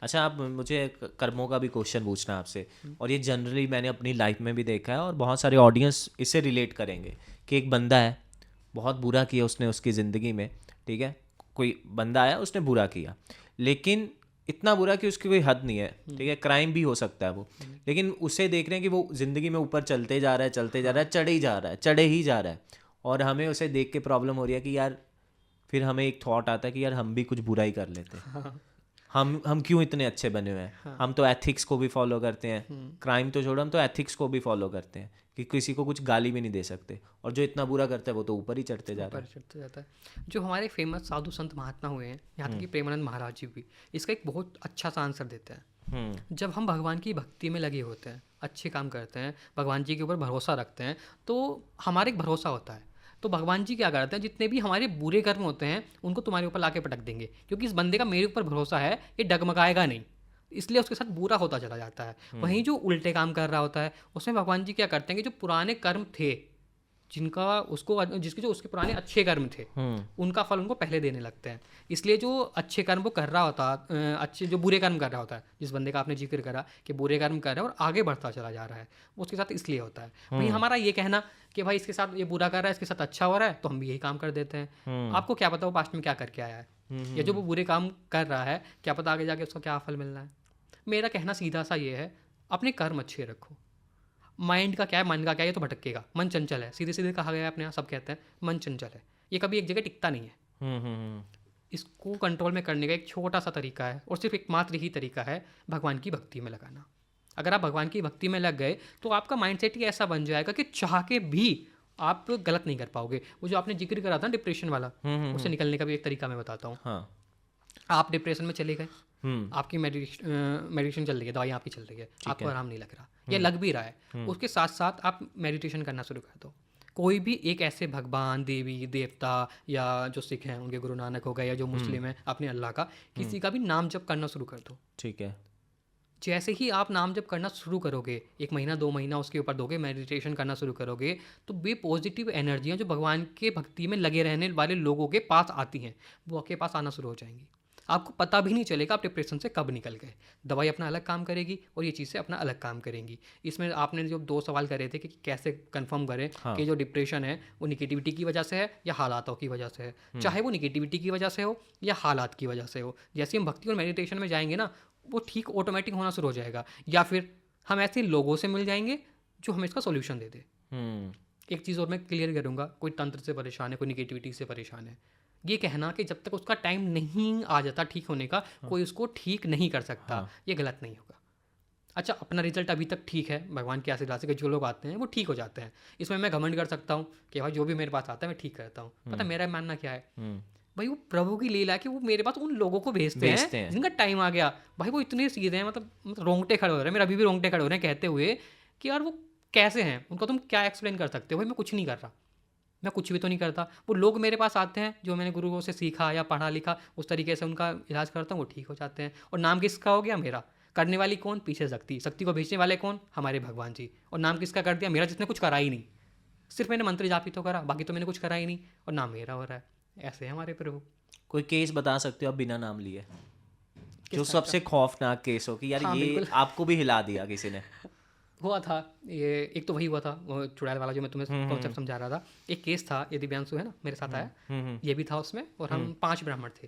अच्छा, आप मुझे कर्मों का भी क्वेश्चन पूछना आपसे, और ये जनरली मैंने अपनी लाइफ में भी देखा है और बहुत सारे ऑडियंस इससे रिलेट करेंगे कि एक बंदा है, बहुत बुरा किया उसने उसकी ज़िंदगी में, ठीक है, कोई बंदा आया उसने बुरा किया, लेकिन इतना बुरा कि उसकी कोई हद नहीं है, ठीक है, क्राइम भी हो सकता है वो, लेकिन उसे देख रहे हैं कि वो ज़िंदगी में ऊपर चलते जा रहा है, चलते जा रहा है, चढ़े ही जा रहा है, चढ़े ही जा रहा है, और हमें उसे देख के प्रॉब्लम हो रही है कि यार, फिर हमें एक थॉट आता है कि यार हम भी कुछ बुरा ही कर लेते हैं। हम क्यों इतने अच्छे बने हुए हैं, हम तो एथिक्स को भी फॉलो करते हैं, क्राइम तो छोड़ो, हम तो एथिक्स को भी फॉलो करते हैं कि किसी को कुछ गाली भी नहीं दे सकते, और जो इतना बुरा करता है वो तो ऊपर ही चढ़ते जा रहा ऊपर है। चढ़ते जाता है। जो हमारे फेमस साधु संत महात्मा हुए हैं, यहाँ तक कि प्रेमानंद महाराज जी भी इसका एक बहुत अच्छा सा आंसर देते हैं। जब हम भगवान की भक्ति में लगे होते हैं, अच्छे काम करते हैं, भगवान जी के ऊपर भरोसा रखते हैं, तो हमारा एक भरोसा होता है। तो भगवान जी क्या करते हैं, जितने भी हमारे बुरे कर्म होते हैं उनको तुम्हारे ऊपर लाके पटक देंगे, क्योंकि इस बंदे का मेरे ऊपर भरोसा है, ये डगमगाएगा नहीं, इसलिए उसके साथ बुरा होता चला जाता है। वहीं जो उल्टे काम कर रहा होता है, उसमें भगवान जी क्या करते हैं कि जो पुराने कर्म थे, जिनका उसको जिसके जो उसके पुराने अच्छे कर्म थे, उनका फल उनको पहले देने लगते हैं। इसलिए जो अच्छे कर्म वो कर रहा होता, अच्छे जो बुरे कर्म कर रहा होता है, जिस बंदे का आपने जिक्र करा कि बुरे कर्म कर रहा है और आगे बढ़ता चला जा रहा है, वो उसके साथ इसलिए होता है। वहीं हमारा ये कहना कि भाई इसके साथ ये बुरा कर रहा है, इसके साथ अच्छा हो रहा है, तो हम भी यही काम कर देते हैं। आपको क्या पता वो पास्ट में क्या करके आया है, या जो वो बुरे काम कर रहा है क्या पता आगे जाके उसका क्या फल मिलना है। मेरा कहना सीधा सा ये है, अपने कर्म अच्छे रखो। माइंड का क्या है, मन का क्या है, ये तो भटकेगा, मन चंचल है, सीधे सीधे कहा गया है अपने यहाँ, सब कहते हैं मन चंचल है, ये कभी एक जगह टिकता नहीं है। इसको कंट्रोल में करने का एक छोटा सा तरीका है, और सिर्फ एकमात्र ही तरीका है भगवान की भक्ति में लगाना। अगर आप भगवान की भक्ति में लग गए तो आपका माइंडसेट ही ऐसा बन जाएगा कि चाह के भी आप गलत नहीं कर पाओगे। वो जो आपने जिक्र करा था डिप्रेशन वाला, उससे निकलने का भी एक तरीका मैं बताता हूँ। हाँ। आप डिप्रेशन में चले गए, आपकी मेडिटेशन चल रही है, दवाई आपकी चल रही है, आपको आराम नहीं लग रहा, या लग भी रहा है, उसके साथ साथ आप मेडिटेशन करना शुरू कर दो। कोई भी एक ऐसे भगवान, देवी देवता, या जो सिख हैं उनके गुरु नानक हो गए, या जो मुस्लिम है अपने अल्लाह का, किसी का भी नाम जप करना शुरू कर दो। ठीक है। जैसे ही आप नाम जप करना शुरू करोगे, 1 महीना 2 महीना उसके ऊपर दोगे, मेडिटेशन करना शुरू करोगे, तो वे पॉजिटिव एनर्जियाँ जो भगवान के भक्ति में लगे रहने वाले लोगों के पास आती हैं, वो आपके पास आना शुरू हो जाएंगी। आपको पता भी नहीं चलेगा आप डिप्रेशन से कब निकल गए। दवाई अपना अलग काम करेगी और ये चीज़ें अपना अलग काम करेंगी। इसमें आपने जो 2 सवाल करे थे कि कैसे कंफर्म करें कि जो डिप्रेशन है वो निगेटिविटी की वजह से है या हालातों की वजह से है। चाहे वो निगेटिविटी की वजह से हो या हालात की वजह से हो, जैसे हम भक्ति और मेडिटेशन में जाएंगे ना, वो ठीक ऑटोमेटिक होना शुरू हो जाएगा। या फिर हम ऐसे लोगों से मिल जाएंगे जो हमें इसका सोल्यूशन दे दे। एक चीज़ और मैं क्लियर करूँगा, कोई तंत्र से परेशान है, कोई निगेटिविटी से परेशान है, ये कहना कि जब तक उसका टाइम नहीं आ जाता ठीक होने का, कोई उसको ठीक नहीं कर सकता, ये गलत नहीं होगा। अच्छा, अपना रिजल्ट अभी तक ठीक है, भगवान के आशीर्वाद से जो लोग आते हैं वो ठीक हो जाते हैं। इसमें मैं घमंड कर सकता हूँ कि भाई जो भी मेरे पास आता है मैं ठीक करता हूँ। पता मेरा मानना क्या है, भाई वो प्रभु की लीला है कि वो मेरे पास उन लोगों को भेजते हैं जिनका टाइम आ गया। भाई वो इतने सीधे हैं, मतलब रोंगटे खड़े हो रहे हैं, मेरे अभी भी रोंगटे खड़े हो रहे हैं कहते हुए कि यार वो कैसे हैं, उनको तुम क्या एक्सप्लेन कर सकते हो। भाई मैं कुछ नहीं कर रहा, मैं कुछ भी तो नहीं करता। वो लोग मेरे पास आते हैं जो मैंने गुरुओं से सीखा या पढ़ा लिखा, उस तरीके से उनका इलाज करता हूँ, वो ठीक हो जाते हैं। और नाम किसका हो गया, मेरा। करने वाली कौन, पीछे शक्ति, शक्ति को भेजने वाले कौन, हमारे भगवान जी। और नाम किसका कर दिया, मेरा, जिसने कुछ करा ही नहीं, सिर्फ मैंने मंत्र जाप ही तो करा, बाकी तो मैंने कुछ करा ही नहीं, और नाम मेरा हो रहा है। ऐसे है हमारे प्रभु। कोई केस बता सकते हो आप बिना नाम लिए, जो सबसे खौफनाक केस हो कि यार हाँ, ये बिल्कुल। आपको भी हिला दिया किसी ने? हुआ था ये, एक तो वही हुआ था वो चुड़ैल वाला जो मैं तुम्हें कॉन्सेप्ट समझा रहा था। एक केस था, ये दिव्यांशु है ना मेरे साथ आया, ये भी था उसमें, और हम 5 ब्राह्मण थे,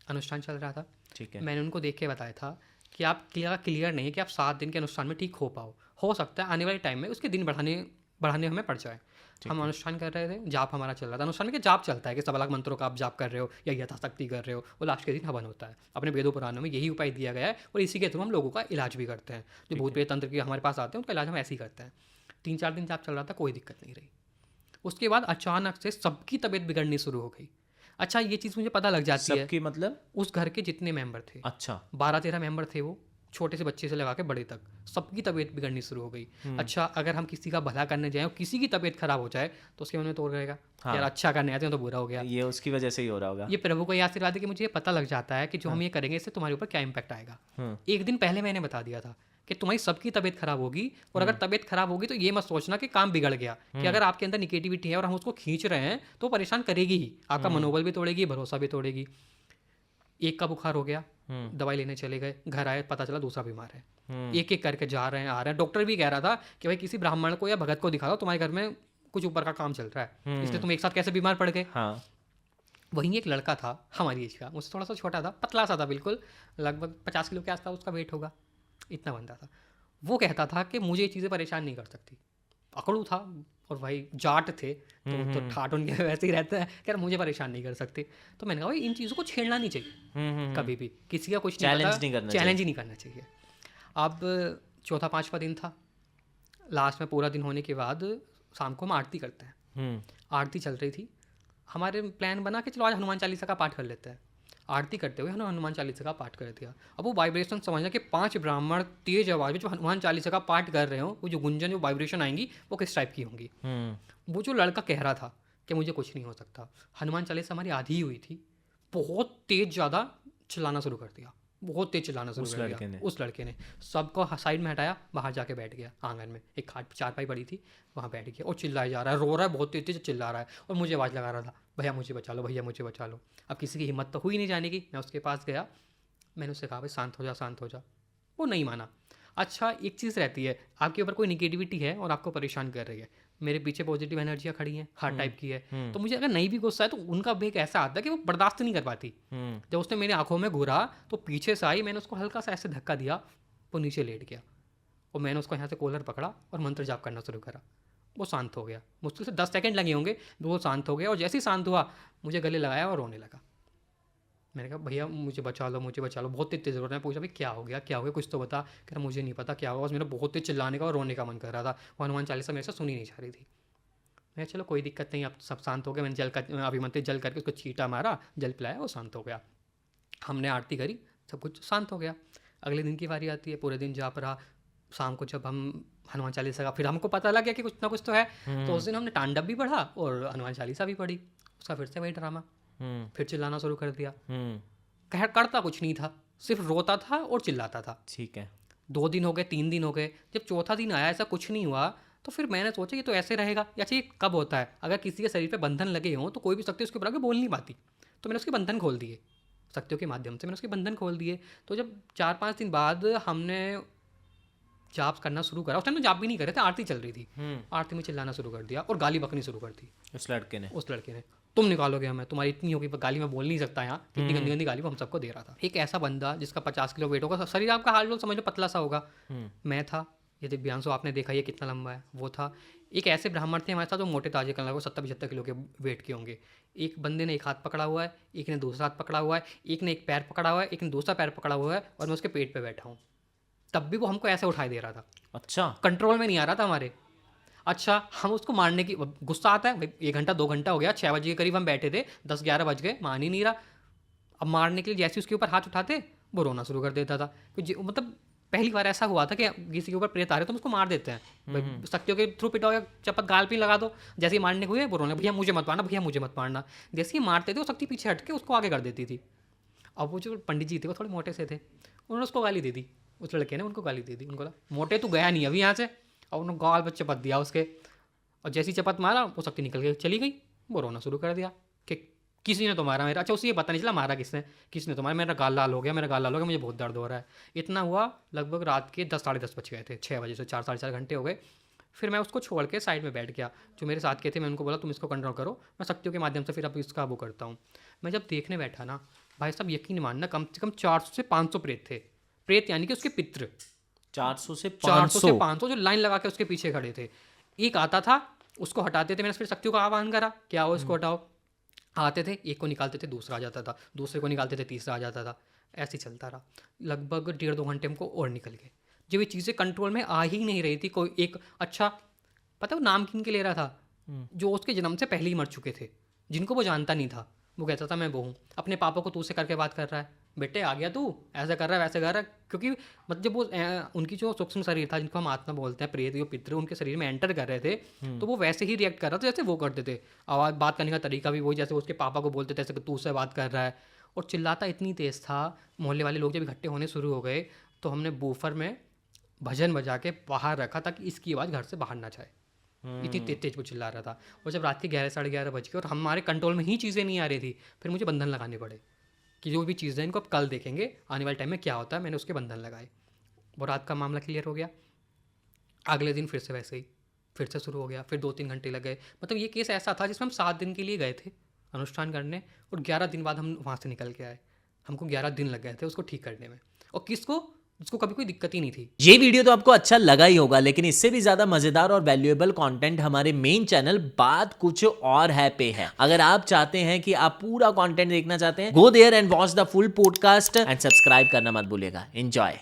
अनुष्ठान चल रहा था। ठीक है। मैंने उनको देख के बताया था कि आप क्लियर नहीं है कि आप 7 दिन के अनुष्ठान में ठीक हो पाओ। हो सकता है आने वाले टाइम में उसके दिन बढ़ाने हमें पड़ जाए। हम अनुष्ठान कर रहे थे, जाप हमारा चल रहा था। अनुष्ठान में जाप चलता है कि सब अलग मंत्रों का आप जाप कर रहे हो या यथाशक्ति कर रहे हो, वो लास्ट के दिन हवन होता है। अपने वेदों पुराणों में यही उपाय दिया गया है, और इसी के थ्रू हम लोगों का इलाज भी करते हैं। जो भूत प्रेत तंत्र के हमारे पास आते हैं उनका इलाज हम ऐसे ही करते हैं। 3-4 दिन जाप चल रहा था, कोई दिक्कत नहीं रही। उसके बाद अचानक से सबकी तबीयत बिगड़नी शुरू हो गई। अच्छा, ये चीज़ मुझे पता लग जाती है, सबकी मतलब उस घर के जितने मेंबर थे, अच्छा 12-13 मेंबर थे, वो छोटे से बच्चे से लगा के बड़े तक, सबकी तबीयत बिगड़नी शुरू हो गई। अच्छा, अगर हम किसी का भला करने जाएं और किसी की तबीयत खराब हो जाए तो उसके मन में तोड़ रहेगा, यार अच्छा करने आते हैं तो बुरा हो गया। ये उसकी वजह से ही हो रहा होगा। ये प्रभु का ये आशीर्वाद है कि मुझे ये पता लग जाता है कि जो हम ये करेंगे इससे तुम्हारे ऊपर क्या इम्पैक्ट आएगा। एक दिन पहले मैंने बता दिया था कि तुम्हारी सबकी तबीयत खराब होगी, और अगर तबीयत खराब होगी तो ये मत सोचना कि काम बिगड़ गया, कि अगर आपके अंदर निगेटिविटी है और हम उसको खींच रहे हैं तो परेशान करेगी ही, आपका मनोबल भी तोड़ेगी, भरोसा भी तोड़ेगी। एक का बुखार हो गया, दवाई लेने चले गए, घर आए पता चला दूसरा बीमार है। एक एक करके जा रहे हैं आ रहे हैं। डॉक्टर भी कह रहा था कि भाई किसी ब्राह्मण को या भगत को दिखा दो, तुम्हारे घर में कुछ ऊपर का काम चल रहा है, इसलिए तुम एक साथ कैसे बीमार पड़ गए। हाँ। वहीं एक लड़का था हमारी एज का, मुझसे थोड़ा सा छोटा था, पतला सा था बिल्कुल, लगभग 50 किलो के आसपास उसका वेट होगा, इतना बनता था। वो कहता था कि मुझे ये चीज़ें परेशान नहीं कर सकती। अकड़ू था और भाई जाट थे तो ठाट उनके वैसे ही रहता है कि यार मुझे परेशान नहीं कर सकते। तो मैंने कहा भाई इन चीज़ों को छेड़ना नहीं चाहिए कभी भी, किसी का कुछ नहीं चैलेंज नहीं करना चाहिए। चैलेंज ही नहीं करना चाहिए। अब चौथा पाँचवा दिन था, लास्ट में पूरा दिन होने के बाद शाम को हम आरती करते हैं। आरती चल रही थी, हमारे प्लान बना कि चलो आज हनुमान चालीसा का पाठ कर लेते हैं। आरती करते हुए हमने हनुमान चालीसा का पाठ कर दिया। अब वो वाइब्रेशन समझना कि 5 ब्राह्मण तेज आवाज़ में जो हनुमान चालीसा का पाठ कर रहे हो, वो जो गुंजन जो वाइब्रेशन आएंगी वो किस टाइप की होंगी। वो जो लड़का कह रहा था कि मुझे कुछ नहीं हो सकता, हनुमान चालीसा हमारी आधी ही हुई थी, बहुत तेज ज़्यादा चिल्लाना शुरू कर दिया, बहुत तेज चिल्लाना शुरू कर दिया। उस लड़के ने सबको साइड में हटाया, बाहर जाके बैठ गया आंगन में, एक खाट चारपाई पड़ी थी वहाँ बैठ गया और चिल्लाया जा रहा है, रो रहा है, बहुत तेज तेज चिल्ला रहा है और मुझे आवाज़ लगा रहा था भैया मुझे बचा लो, भैया मुझे बचा लो। अब किसी की हिम्मत तो हुई नहीं जाने की, मैं उसके पास गया, मैंने उससे कहा भाई शांत हो जा शांत हो जा। वो नहीं माना। अच्छा एक चीज़ रहती है, आपके ऊपर कोई निगेटिविटी है और आपको परेशान कर रही है, मेरे पीछे पॉजिटिव एनर्जियाँ खड़ी हैं हर टाइप की है, तो मुझे अगर नहीं भी गुस्सा है तो उनका बेग ऐसा आता है कि वो बर्दाश्त नहीं कर पाती। जब उसने मेरी आंखों में घूरा तो पीछे से आई, मैंने उसको हल्का सा ऐसे धक्का दिया, वो नीचे लेट गया और मैंने उसको यहाँ से कॉलर पकड़ा और मंत्र जाप करना शुरू करा। वो शांत हो गया, मुश्किल से 10 सेकंड लगे होंगे, वो शांत हो गया और जैसे ही शांत हुआ मुझे गले लगाया और रोने लगा। मैंने कहा भैया मुझे बचा लो मुझे बचा लो, बहुत तेज तेज रो रहा है। पूछा भाई क्या हो गया कुछ तो बता। कह रहा मुझे नहीं पता क्या हुआ, बस मेरा बहुत तेज चिल्लाने का और रोने का मन कर रहा था, वो हनुमान चालीसा मेरे से सुनी नहीं जा रही थी। मैं चलो कोई दिक्कत नहीं, अब सब शांत हो गए। मैंने जल का अभिमंत्रित जल करके उसको छींटा मारा, जल पिलाया, वो शांत हो गया। हमने आरती करी, सब कुछ शांत हो गया। अगले दिन की बारी आती है, पूरे दिन जाप रहा। शाम को जब हम हनुमान चालीसा का, फिर हमको पता लग गया कि कुछ ना कुछ तो है, तो उस दिन हमने तांडव भी पढ़ा और हनुमान चालीसा भी पढ़ी। उसका फिर से वही ड्रामा, फिर चिल्लाना शुरू कर दिया। कह करता कुछ नहीं था, सिर्फ रोता था और चिल्लाता था। ठीक है। 2 दिन हो गए, 3 दिन हो गए, जब चौथा दिन आया ऐसा कुछ नहीं हुआ, तो फिर मैंने सोचा ये तो ऐसे रहेगा। अच्छा ये कब होता है, अगर किसी के शरीर पे बंधन लगे हों तो कोई भी शक्ति उसके ऊपर आगे बोल नहीं पाती, तो मैंने उसके बंधन खोल दिए, शक्तियों के माध्यम से मैंने उसके बंधन खोल दिए। तो जब 4-5 दिन बाद हमने जाप करना शुरू करा, उस टाइम में जाप भी नहीं कर रहे थे, आरती चल रही थी, आरती में चिल्लाना शुरू कर दिया और गाली बकनी शुरू कर दी उस लड़के ने तुम निकालोगे हमें, तुम्हारी इतनी होगी गाली में बोल नहीं सकता यहाँ, इतनी गंदी गंदी गाली वो हम सबको दे रहा था। एक ऐसा बंदा जिसका 50 किलो वेट होगा, शरीर आपका हाल समझ लो पतला सा होगा, मैं था, ये दिव्यांशु आपने देखा ये कितना लंबा है, वो था। एक ऐसे ब्राह्मण थे हमारे साथ जो मोटे ताजे कलर को 70-75 किलो के वेट के होंगे। एक बंदे ने एक हाथ पकड़ा हुआ है, एक ने दूसरा हाथ पकड़ा हुआ है, एक ने एक पैर पकड़ा हुआ है, एक ने दूसरा पैर पकड़ा हुआ है और मैं उसके पेट पे बैठा हूँ, तब भी वो हमको ऐसे उठाई दे रहा था। अच्छा, कंट्रोल में नहीं आ रहा था हमारे। अच्छा हम उसको मारने की, गुस्सा आता है, 1 घंटा 2 घंटा हो गया, 6 बजे के करीब हम बैठे थे, 10-11 बज गए, मान ही नहीं रहा। अब मारने के लिए जैसे उसके ऊपर हाथ उठाते वो रोना शुरू कर देता था। मतलब पहली बार ऐसा हुआ था कि किसी के ऊपर प्रेत आ रहे तो हम उसको मार देते हैं, शक्तियों के थ्रू पिटाओ या चपत गाल पे लगा दो, जैसे ही मारने हुए वो रोने भैया मुझे मत मारना, भैया मुझे मत मारना। जैसे ही मारते थे वो शक्ति पीछे हट के उसको आगे कर देती थी। अब वो जो पंडित जी थे वो थोड़े मोटे से थे, उन्होंने उसको गाली दे दी, उस लड़के ने उनको गाली दे दी, उनको मोटे तू गया नहीं अभी यहाँ से, और उन्होंने गाल पर चपत दिया उसके, और जैसी चपत मारा वो शक्ति निकल गई चली गई। वो रोना शुरू कर दिया कि किसी ने तो मारा मेरा। अच्छा उसे ये पता नहीं चला मारा किसने तो मारा, मेरा गाल लाल हो गया, मेरा गाल लाल हो गया, मुझे बहुत दर्द हो रहा है। इतना हुआ लगभग रात के 10-10:30 बज गए थे, 6 बजे से 4-4.5 घंटे हो गए। फिर मैं उसको छोड़ के साइड में बैठ गया, जो मेरे साथ के थे मैं उनको बोला तुम इसको कंट्रोल करो, मैं शक्तियों के माध्यम से फिर अब इसका वो करता हूँ। मैं जब देखने बैठा ना भाई साहब यकीन मानना, कम से कम 400 से 500 प्रेत थे। प्रेत यानी कि उसके पितृ 400 से 500 जो लाइन लगा के उसके पीछे खड़े थे। एक आता था उसको हटाते थे, मैंने फिर शक्तियों का आह्वान करा क्या हो इसको हटाओ, आते थे एक को निकालते थे दूसरा आ जाता था, दूसरे को निकालते थे तीसरा आ जाता था, ऐसे ही चलता रहा। लगभग 1.5-2 घंटे हमको और निकल गए, जब ये चीज़ें कंट्रोल में आ ही नहीं रही थी। कोई एक अच्छा पता है वो नाम किन के ले रहा था, जो उसके जन्म से पहले ही मर चुके थे, जिनको वो जानता नहीं था। वो कहता था मैं वो हूँ, अपने पापा को तू से करके बात कर रहा है, बेटे आ गया तू, ऐसा कर रहा है वैसे कर रहा है। क्योंकि मतलब जब वो उनकी जो सूक्ष्म शरीर था जिनको हम आत्मा बोलते हैं, प्रेत जो पितृ उनके शरीर में एंटर कर रहे थे, तो वो वैसे ही रिएक्ट कर रहा था जैसे वो करते थे। आवाज़ बात करने का तरीका भी वही, जैसे उसके पापा को बोलते थे ऐसे तू से बात कर रहा है। और चिल्लाता इतनी तेज़ था, मोहल्ले वाले लोग जब इकट्ठे होने शुरू हो गए तो हमने बूफर में भजन बजा के बाहर रखा ताकि इसकी आवाज़ घर से बाहर ना जाए, इतनी तेज तेज वो चिल्ला रहा था। और जब रात के 11-11:30 बज गए और हमारे कंट्रोल में ही चीज़ें नहीं आ रही थी, फिर मुझे बंधन लगाने पड़े। कि जो भी चीज़ें हैं इनको अब कल देखेंगे, आने वाले टाइम में क्या होता है। मैंने उसके बंधन लगाए, वो रात का मामला क्लियर हो गया। अगले दिन फिर से वैसे ही, फिर से शुरू हो गया, फिर 2-3 घंटे लग गए। मतलब ये केस ऐसा था जिसमें हम 7 दिन के लिए गए थे अनुष्ठान करने, और 11 दिन बाद हम वहाँ से निकल के आए। हमको 11 दिन लग गए थे उसको ठीक करने में, और उसको कभी कोई दिक्कत ही नहीं थी। ये वीडियो तो आपको अच्छा लगा ही होगा, लेकिन इससे भी ज्यादा मजेदार और वैल्यूएबल कंटेंट हमारे मेन चैनल बात कुछ और है पे है। अगर आप चाहते हैं कि आप पूरा कंटेंट देखना चाहते हैं, go there and watch the full podcast and subscribe करना मत भूलिएगा। एंजॉय।